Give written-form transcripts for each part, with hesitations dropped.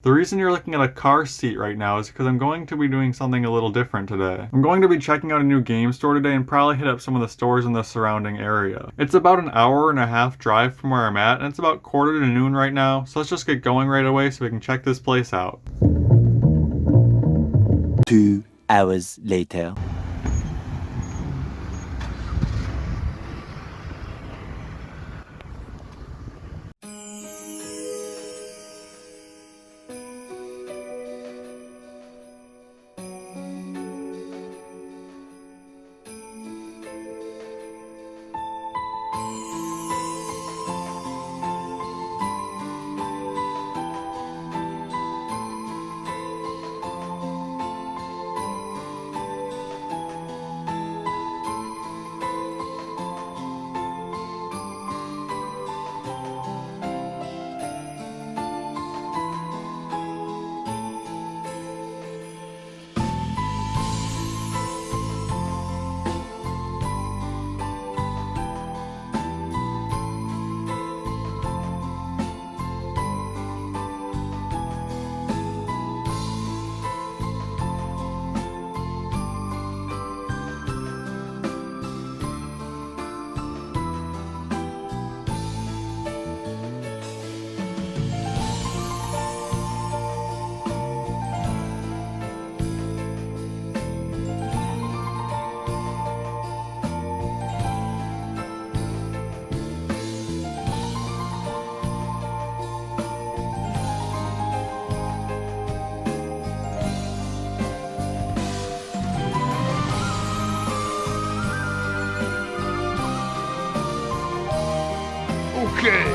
The reason you're looking at a car seat right now is because I'm going to be doing something a little different today. I'm going to be checking out a new game store today and probably hit up some of the stores in the surrounding area. It's about an hour and a half drive from where I'm at, and it's about quarter to noon right now, so let's just get going right away so we can check this place out. 2 hours later. Okay.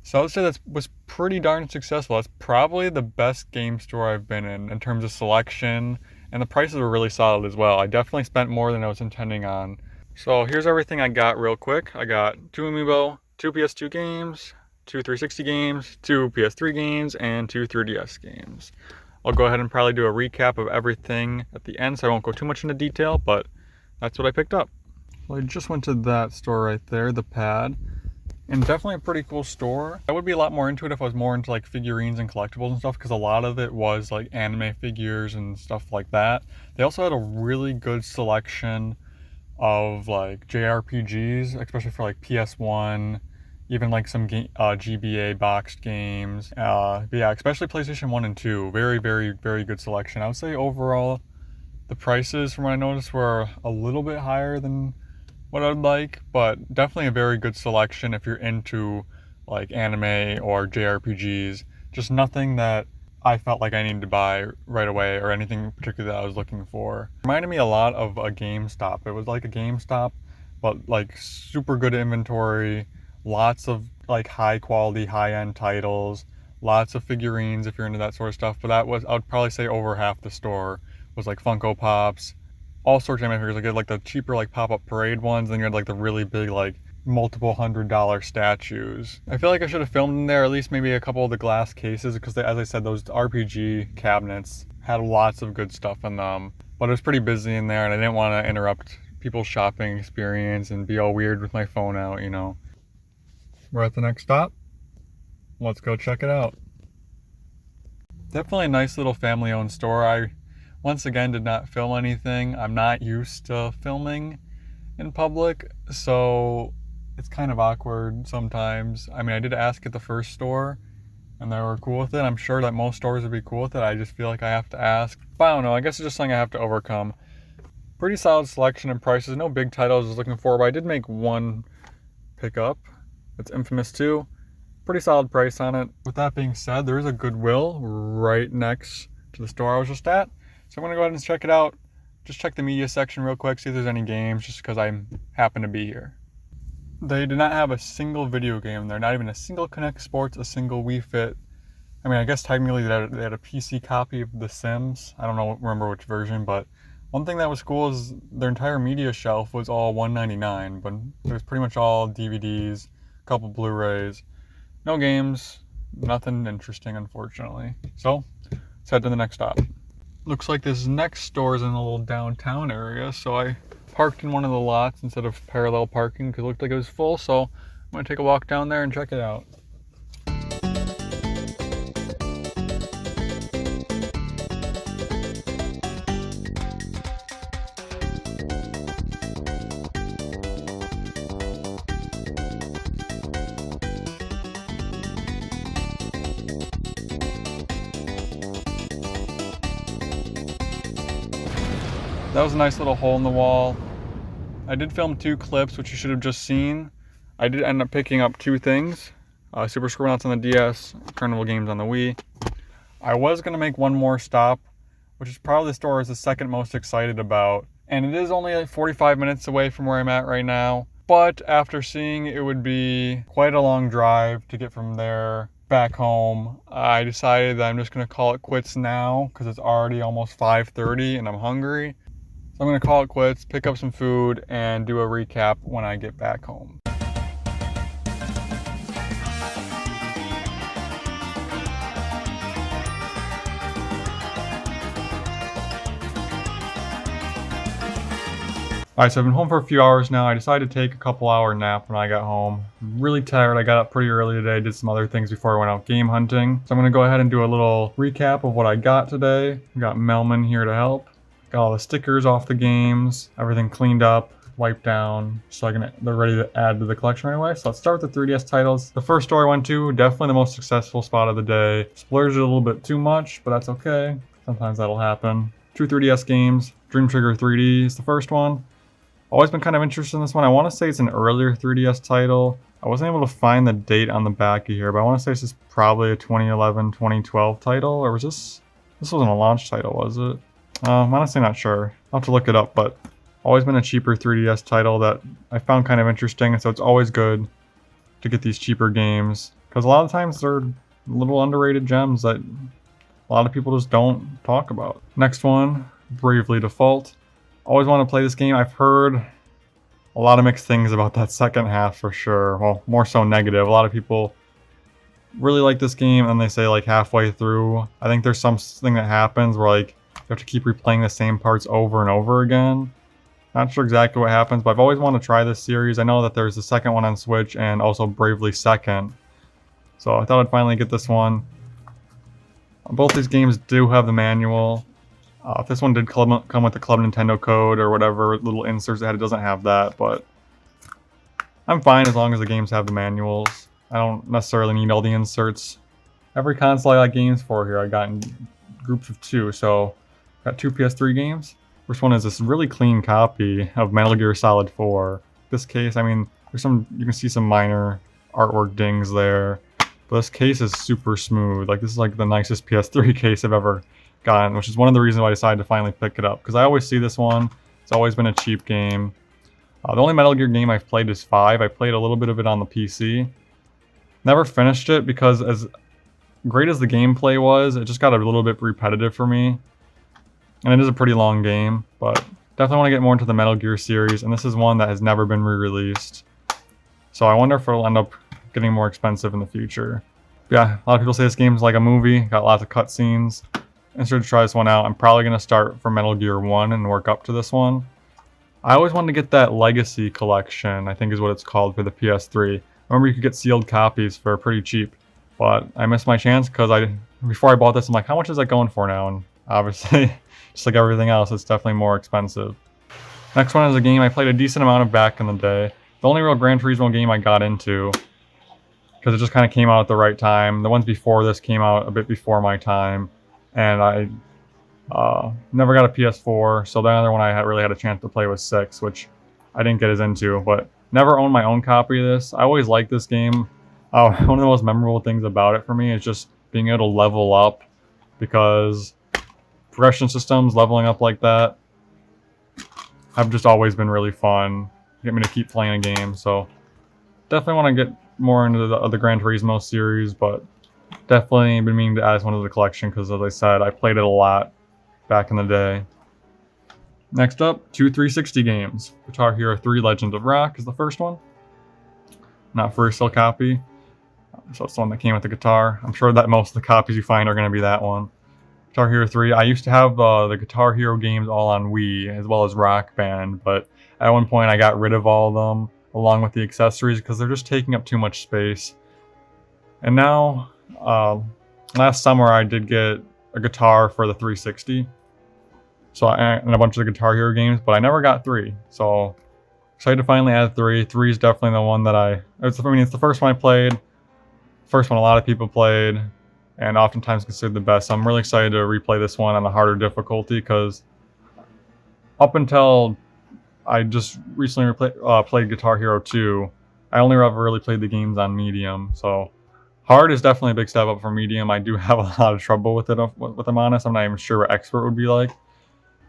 So I would say that was pretty darn successful. That's probably the best game store I've been in terms of selection, and the prices were really solid as well. I definitely spent more than I was intending on. So here's everything I got real quick. I got 2 Amiibo, 2 PS2 games, 2 360 games, 2 PS3 games, and 2 3DS games. I'll go ahead and probably do a recap of everything at the end, so I won't go too much into detail, but that's what I picked up. Well, I just went to that store right there, the pad. And definitely a pretty cool store. I would be a lot more into it if I was more into like figurines and collectibles and stuff, because a lot of it was like anime figures and stuff like that. They also had a really good selection of like JRPGs, especially for like PS1, even like some GBA boxed games. But yeah, especially PlayStation 1 and 2. Very, very, very good selection. I would say overall, the prices from what I noticed were a little bit higher than what I'd like, but definitely a very good selection if you're into like anime or JRPGs. Just nothing that I felt like I needed to buy right away or anything particular that I was looking for. Reminded me a lot of a GameStop. It was like a GameStop, but like super good inventory, lots of like high quality, high end titles, lots of figurines if you're into that sort of stuff. But that was, I would probably say over half the store was like Funko Pops, all sorts of anime figures. Like you had like the cheaper like pop-up parade ones, and then you had like the really big like multiple $100 statues. I feel like I should have filmed in there at least maybe a couple of the glass cases, because as I said, those RPG cabinets had lots of good stuff in them. But it was pretty busy in there, and I didn't want to interrupt people's shopping experience and be all weird with my phone out, you know. We're at the next stop. Let's go check it out. Definitely a nice little family-owned store. I, once again, did not film anything. I'm not used to filming in public, so it's kind of awkward sometimes. I mean, I did ask at the first store, and they were cool with it. I'm sure that most stores would be cool with it. I just feel like I have to ask. But I don't know. I guess it's just something I have to overcome. Pretty solid selection and prices. No big titles I was looking for, but I did make one pickup. It's Infamous 2. Pretty solid price on it. With that being said, there is a Goodwill right next to the store I was just at. So I'm going to go ahead and check it out. Just check the media section real quick, see if there's any games, just because I happen to be here. They did not have a single video game there, not even a single Kinect Sports, a single Wii Fit. I mean, I guess technically they had a PC copy of The Sims. I don't remember which version, but one thing that was cool is their entire media shelf was all $1.99, but it was pretty much all DVDs, a couple Blu-rays, no games, nothing interesting, unfortunately. So, let's head to the next stop. Looks like this next store is in a little downtown area, so I parked in one of the lots instead of parallel parking because it looked like it was full, so I'm going to take a walk down there and check it out. That was a nice little hole in the wall. I did film 2 clips, which you should have just seen. I did end up picking up 2 things. Super Scribblenauts on the DS, Carnival Games on the Wii. I was going to make one more stop, which is probably the store I was the second most excited about. And it is only like 45 minutes away from where I'm at right now. But after seeing it would be quite a long drive to get from there back home, I decided that I'm just going to call it quits now because it's already almost 5:30 and I'm hungry. So I'm going to call it quits, pick up some food, and do a recap when I get back home. Alright, so I've been home for a few hours now. I decided to take a couple-hour nap when I got home. I'm really tired. I got up pretty early today, did some other things before I went out game hunting. So I'm going to go ahead and do a little recap of what I got today. I got Melman here to help. Got all the stickers off the games, everything cleaned up, wiped down, so they're ready to add to the collection right away. So let's start with the 3DS titles. The first store I went to, definitely the most successful spot of the day. Splurged a little bit too much, but that's okay. Sometimes that'll happen. 2 3DS games. Dream Trigger 3D is the first one. Always been kind of interested in this one. I want to say it's an earlier 3DS title. I wasn't able to find the date on the back of here, but I want to say this is probably a 2011, 2012 title, or was this wasn't a launch title, was it? I'm honestly not sure. I'll have to look it up, but always been a cheaper 3DS title that I found kind of interesting, and so it's always good to get these cheaper games, because a lot of times they're little underrated gems that a lot of people just don't talk about. Next one, Bravely Default. Always want to play this game. I've heard a lot of mixed things about that second half for sure. Well, more so negative. A lot of people really like this game, and they say like halfway through, I think there's something that happens where like you have to keep replaying the same parts over and over again. Not sure exactly what happens, but I've always wanted to try this series. I know that there's the second one on Switch and also Bravely Second. So I thought I'd finally get this one. Both these games do have the manual. If this one did come with the Club Nintendo code or whatever little inserts it had, it doesn't have that, but I'm fine as long as the games have the manuals. I don't necessarily need all the inserts. Every console I got games for here, I got in groups of 2, so got 2 PS3 games. First one is this really clean copy of Metal Gear Solid 4. This case, I mean, you can see some minor artwork dings there, but this case is super smooth. Like, this is like the nicest PS3 case I've ever gotten, which is one of the reasons why I decided to finally pick it up, because I always see this one. It's always been a cheap game. The only Metal Gear game I've played is 5. I played a little bit of it on the PC. Never finished it because as great as the gameplay was, it just got a little bit repetitive for me. And it is a pretty long game, but definitely want to get more into the Metal Gear series, and this is one that has never been re-released. So I wonder if it'll end up getting more expensive in the future. But yeah, a lot of people say this game's like a movie, got lots of cutscenes. Interested to try this one out. I'm probably going to start from Metal Gear 1 and work up to this one. I always wanted to get that Legacy Collection, I think is what it's called, for the PS3. I remember you could get sealed copies for pretty cheap, but I missed my chance because before I bought this, I'm like, how much is that going for now? And obviously, just like everything else, it's definitely more expensive. Next one is a game I played a decent amount of back in the day. The only real Gran Turismo game I got into, because it just kind of came out at the right time. The ones before this came out a bit before my time, and I never got a PS4, so the other one I really had a chance to play was 6, which I didn't get as into, but never owned my own copy of this. I always liked this game. One of the most memorable things about it for me is just being able to level up, because progression systems, leveling up like that, have just always been really fun. Get me to keep playing a game, so definitely want to get more into the Gran Turismo series, but definitely been meaning to add this one to the collection because, as I said, I played it a lot back in the day. Next up, 2 360 games. Guitar Hero 3 Legend of Rock is the first one. Not for a resale copy, so it's the one that came with the guitar. I'm sure that most of the copies you find are going to be that one. Guitar Hero 3. I used to have the Guitar Hero games all on Wii, as well as Rock Band, but at one point I got rid of all of them, along with the accessories, because they're just taking up too much space. And now, last summer I did get a guitar for the 360, and a bunch of the Guitar Hero games, but I never got 3. So excited to finally add 3. 3 is definitely the one that it's the first one I played, first one a lot of people played, and oftentimes considered the best. So I'm really excited to replay this one on a harder difficulty, because up until I just recently played Guitar Hero 2, I only ever really played the games on medium. So hard is definitely a big step up for medium. I do have a lot of trouble with it, if I'm honest. I'm not even sure what expert would be like.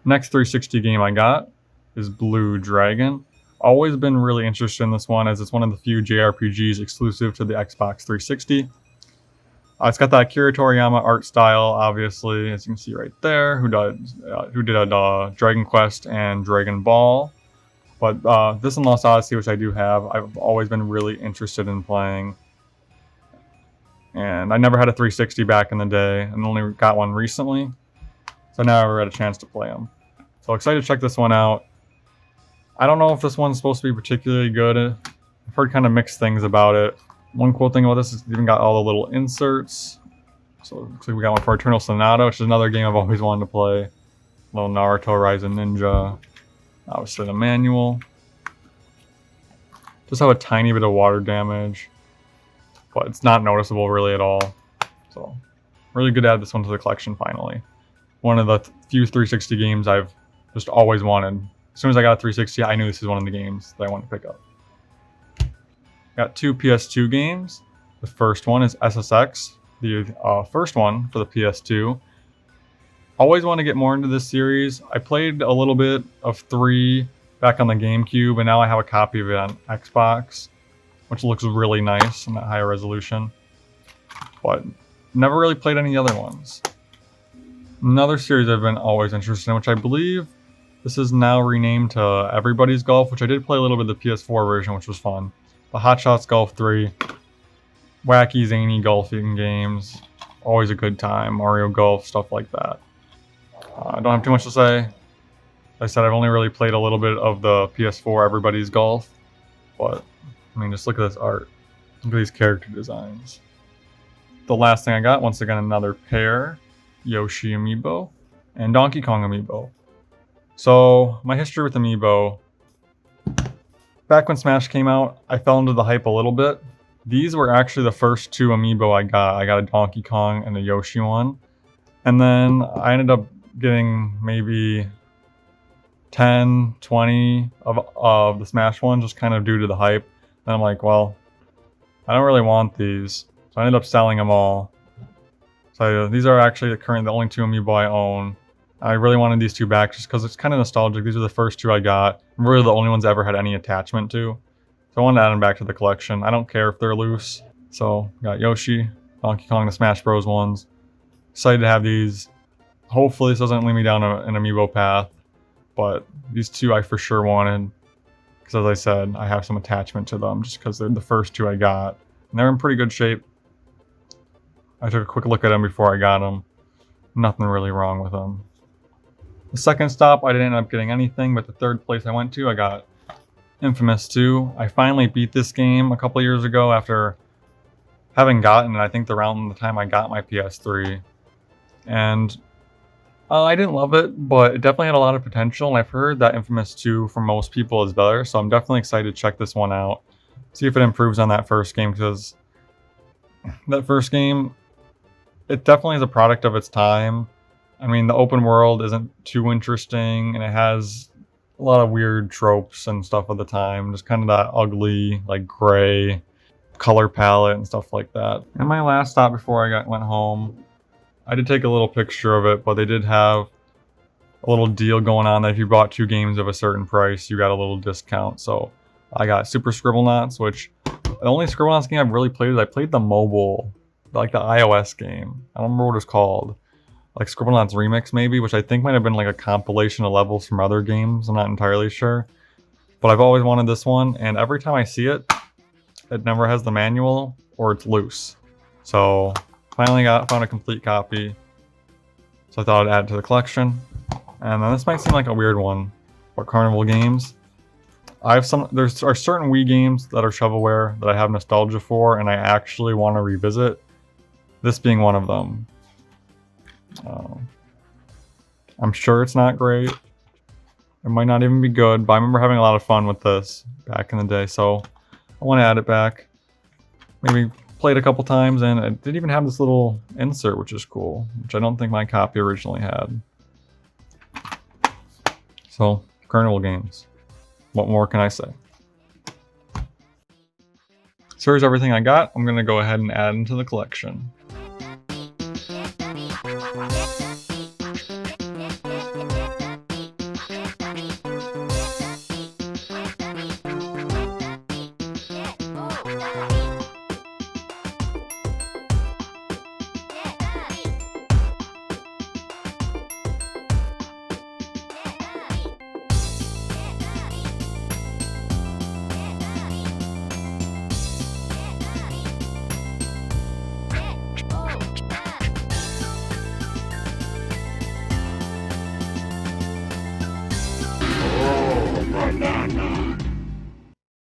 Next 360 game I got is Blue Dragon. Always been really interested in this one, as it's one of the few JRPGs exclusive to the Xbox 360. It's got that Akira Toriyama art style, obviously, as you can see right there, who did Dragon Quest and Dragon Ball. But this and Lost Odyssey, which I do have, I've always been really interested in playing. And I never had a 360 back in the day, and only got one recently, so now I've had a chance to play them. So excited to check this one out. I don't know if this one's supposed to be particularly good. I've heard kind of mixed things about it. One cool thing about this is it's even got all the little inserts. So it looks like we got one for Eternal Sonata, which is another game I've always wanted to play. Little Naruto Rising Ninja. Obviously the manual. Just have a tiny bit of water damage, but it's not noticeable really at all. So really good to add this one to the collection finally. One of the few 360 games I've just always wanted. As soon as I got a 360, I knew this is one of the games that I wanted to pick up. Got 2 PS2 games. The first one is SSX, the first one for the PS2. Always want to get more into this series. I played a little bit of 3 back on the GameCube, and now I have a copy of it on Xbox, which looks really nice in that higher resolution. But never really played any other ones. Another series I've been always interested in, which I believe this is now renamed to Everybody's Golf, which I did play a little bit of the PS4 version, which was fun. The Hot Shots Golf 3. Wacky, zany golfing games. Always a good time. Mario Golf, stuff like that. I don't have too much to say. Like I said, I've only really played a little bit of the PS4 Everybody's Golf. But, I mean, just look at this art. Look at these character designs. The last thing I got, once again, another pair. Yoshi Amiibo and Donkey Kong Amiibo. So, my history with Amiibo. Back when Smash came out, I fell into the hype a little bit. These were actually the first 2 Amiibo I got. I got a Donkey Kong and a Yoshi one. And then I ended up getting maybe 10, 20 of the Smash one, just kind of due to the hype. And I'm like, well, I don't really want these. So I ended up selling them all. So these are actually the only 2 Amiibo I own. I really wanted these two back just because it's kind of nostalgic. These are the first two I got. I'm really the only ones I ever had any attachment to. So I wanted to add them back to the collection. I don't care if they're loose. So got Yoshi, Donkey Kong, the Smash Bros. Ones. Excited to have these. Hopefully this doesn't lead me down an amiibo path. But these two I for sure wanted. Because as I said, I have some attachment to them just because they're the first two I got. And they're in pretty good shape. I took a quick look at them before I got them. Nothing really wrong with them. The second stop, I didn't end up getting anything, but the third place I went to, I got Infamous 2. I finally beat this game a couple years ago after having gotten it, I think around the time I got my PS3. And I didn't love it, but it definitely had a lot of potential, and I've heard that Infamous 2 for most people is better, so I'm definitely excited to check this one out. See if it improves on that first game, because that first game, it definitely is a product of its time. I mean, the open world isn't too interesting, and it has a lot of weird tropes and stuff of the time. Just kind of that ugly, like, gray color palette and stuff like that. And my last stop before I went home, I did take a little picture of it, but they did have a little deal going on that if you bought 2 games of a certain price, you got a little discount. So I got Super Scribblenauts, which the only Scribblenauts game I've really played is I played the mobile, like the iOS game. I don't remember what it was called. Like Scribblenauts Remix maybe, which I think might have been like a compilation of levels from other games. I'm not entirely sure. But I've always wanted this one, and every time I see it, it never has the manual or it's loose. So finally found a complete copy. So I thought I'd add it to the collection. And then this might seem like a weird one, but Carnival Games. There are certain Wii games that are shovelware that I have nostalgia for and I actually want to revisit. This being one of them. I'm sure it's not great. It might not even be good, but I remember having a lot of fun with this back in the day, so I want to add it back. Maybe play it a couple times, and it did even have this little insert, which is cool, which I don't think my copy originally had. So, Carnival Games. What more can I say? So here's everything I got. I'm going to go ahead and add into the collection.